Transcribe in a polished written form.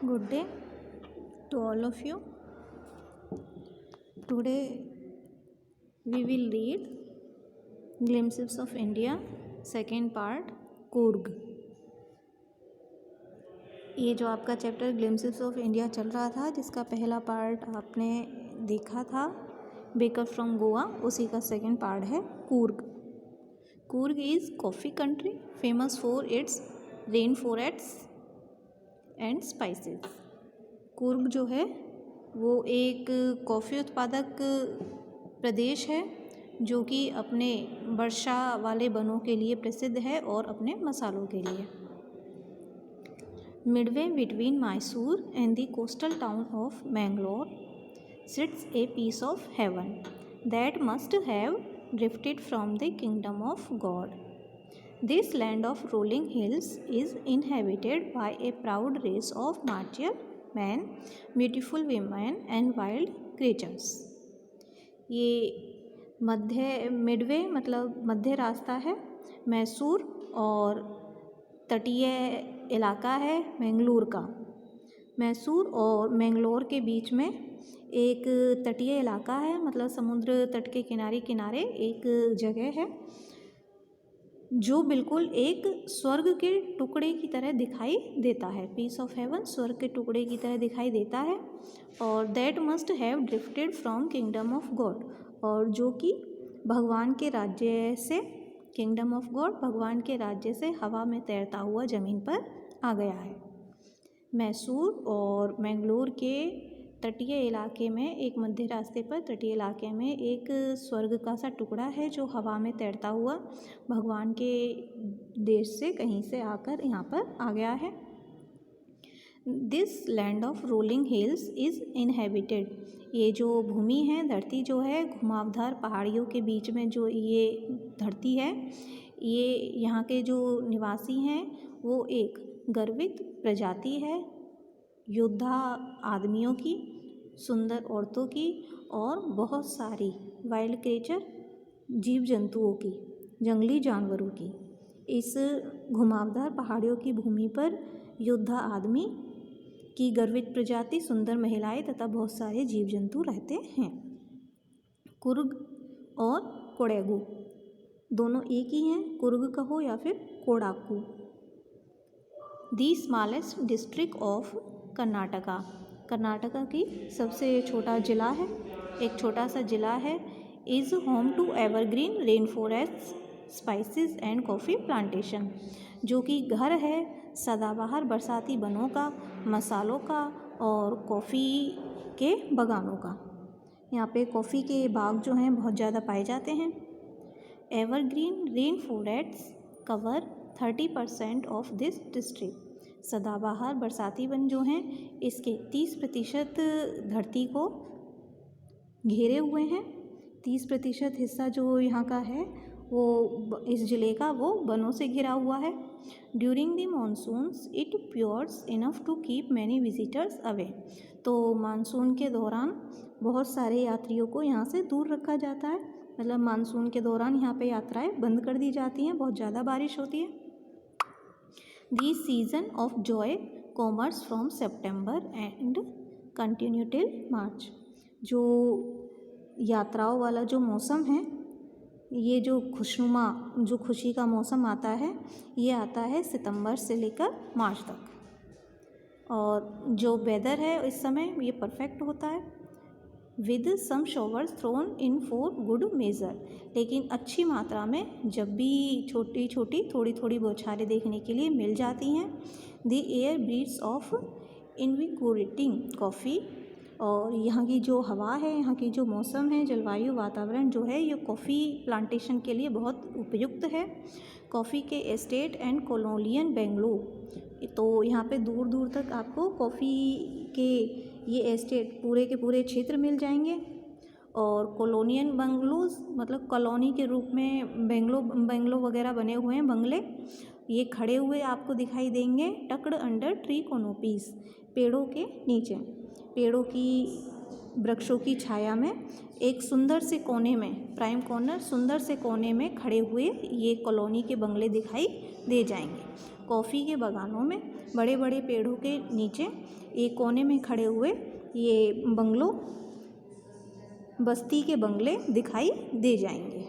Good day to all of you. Today we will read Glimpses of India, second part, Coorg. ये जो आपका chapter glimpses of India चल रहा था, जिसका पहला पार्ट आपने देखा था बेकर फ्रॉम गोवा, उसी का सेकंड पार्ट है Coorg. Coorg is coffee country famous for its rain forests and spices. Coorg जो है वो एक कॉफ़ी उत्पादक प्रदेश है जो कि अपने वर्षा वाले वनों के लिए प्रसिद्ध है और अपने मसालों के लिए. Midway between Mysore and the coastal town of Mangalore sits a piece of heaven that must have drifted from the kingdom of God. This land of rolling hills is inhabited by a proud race of martial men, beautiful women and wild creatures. ये Midway मतलब मध्य रास्ता है. मैसूर और तटीय इलाका है मैंगलोर का. मैसूर और मैंगलोर के बीच में एक तटीय इलाका है, मतलब समुद्र तट के किनारे किनारे एक जगह है जो बिल्कुल एक स्वर्ग के टुकड़े की तरह दिखाई देता है. पीस ऑफ हेवन, स्वर्ग के टुकड़े की तरह दिखाई देता है. और that must have drifted from kingdom of God, और जो कि भगवान के राज्य से, किंगडम ऑफ गॉड भगवान के राज्य से हवा में तैरता हुआ ज़मीन पर आ गया है. मैसूर और मैंगलोर के तटीय इलाके में, एक मध्य रास्ते पर तटीय इलाके में एक स्वर्ग का सा टुकड़ा है जो हवा में तैरता हुआ भगवान के देश से कहीं से आकर यहाँ पर आ गया है. This land of rolling hills is inhabited. ये जो भूमि है, धरती जो है, घुमावदार पहाड़ियों के बीच में जो ये धरती है, ये यहाँ के जो निवासी हैं वो एक गर्वित प्रजाति है, योद्धा आदमियों की, सुंदर औरतों की और बहुत सारी वाइल्ड क्रिएचर जीव जंतुओं की, जंगली जानवरों की. इस घुमावदार पहाड़ियों की भूमि पर योद्धा आदमी की गर्वित प्रजाति, सुंदर महिलाएं तथा बहुत सारे जीव जंतु रहते हैं. कुर्ग और कोडागू दोनों एक ही हैं, कुर्ग कहो या फिर Kodagu. The smallest district of Karnataka, Karnataka की सबसे छोटा ज़िला है, एक छोटा सा ज़िला है. Is home to evergreen rain forest, spices and coffee plantation, जो कि घर है सदाबहार बरसाती वनों का, मसालों का और कॉफ़ी के बागानों का. यहाँ पे कॉफ़ी के बाग जो हैं बहुत ज़्यादा पाए जाते हैं. Evergreen rain forests cover 30% of this district. सदाबहार बरसाती वन जो हैं इसके 30% धरती को घेरे हुए हैं. 30% हिस्सा जो यहाँ का है वो, इस ज़िले का, वो वनों से घिरा हुआ है. During the monsoons it pours enough to keep many visitors away. तो मानसून के दौरान बहुत सारे यात्रियों को यहाँ से दूर रखा जाता है, मतलब मानसून के दौरान यहाँ पे यात्राएं बंद कर दी जाती हैं, बहुत ज़्यादा बारिश होती है. The season of joy commences from September and continue till March. जो यात्राओं वाला जो मौसम है, ये जो खुशनुमा, जो खुशी का मौसम आता है, ये आता है सितंबर से लेकर मार्च तक. और जो वेदर है इस समय ये परफेक्ट होता है, with some showers thrown in for good measure. लेकिन अच्छी मात्रा में जब भी छोटी छोटी थोड़ी थोड़ी बौछारें देखने के लिए मिल जाती हैं. The air breathes of invigorating coffee, और यहाँ की जो हवा है, यहाँ की जो मौसम है, जलवायु वातावरण जो है, ये कॉफ़ी प्लांटेशन के लिए बहुत उपयुक्त है. कॉफ़ी के एस्टेट एंड कॉलोनियन बेंगलोर, तो यहाँ पे दूर दूर तक आपको कॉफ़ी के ये एस्टेट पूरे के पूरे क्षेत्र मिल जाएंगे. और कॉलोनियन बंगलोज मतलब कॉलोनी के रूप में बेंगलो वगैरह बने हुए हैं, बंगले, ये खड़े हुए आपको दिखाई देंगे. टक्ड अंडर ट्री कोनोपीज, पेड़ों के नीचे, पेड़ों की वृक्षों की छाया में एक सुंदर से कोने में, प्राइम कॉर्नर सुंदर से कोने में खड़े हुए ये कॉलोनी के बंगले दिखाई दे जाएंगे। कॉफ़ी के बागानों में बड़े बड़े पेड़ों के नीचे एक कोने में खड़े हुए ये बंगलों, बस्ती के बंगले दिखाई दे जाएंगे।